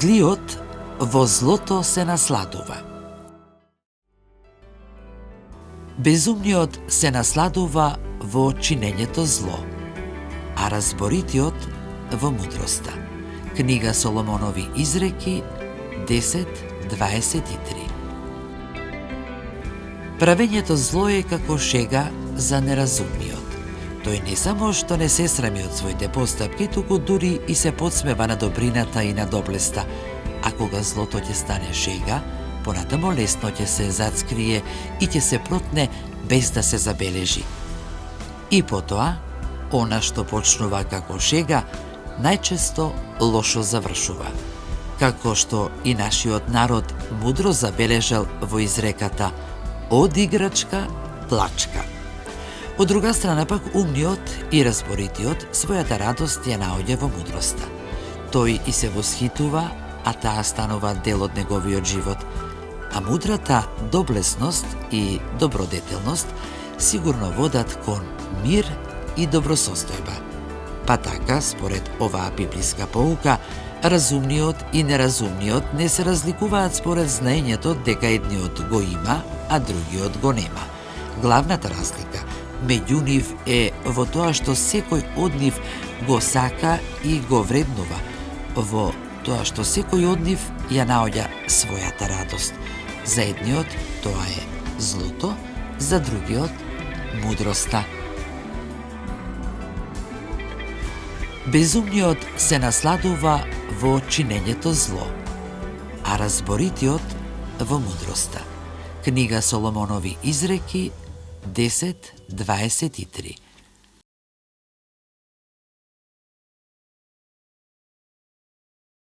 Злиот во злото се насладува. Безумниот се насладува во чинењето зло, а разборитиот во мудроста. Книга Соломонови изреки 10:23. Правењето зло е како шега за неразумниот. Тој не само што не се срами од своите постапки, туку дури и се подсмева на добрината и на доблеста, а кога злото ќе стане шега, понатамо лесно ќе се зацкрие и ќе се протне без да се забележи. И потоа, она што почнува како шега, најчесто лошо завршува. Како што и нашиот народ мудро забележал во изреката «Од играчка, плачка». Од друга страна пак умниот и разборитиот својата радост ја наоѓа во мудроста. Тој и се восхитува, а таа станува дел од неговиот живот. А мудрата доблесност и добродетелност сигурно водат кон мир и добросостојба. Па така, според оваа библиска поука, разумниот и неразумниот не се разликуваат според знаењето дека едниот го има, а другиот го нема. Главната разлика меѓу нив е во тоа што секој од нив го сака и го вреднува, во тоа што секој од нив ја наоѓа својата радост. За едниот тоа е злото, за другиот мудроста. Безумниот се насладува во чинењето зло, а разборитиот во мудроста. Книга Соломонови изреки 10:23.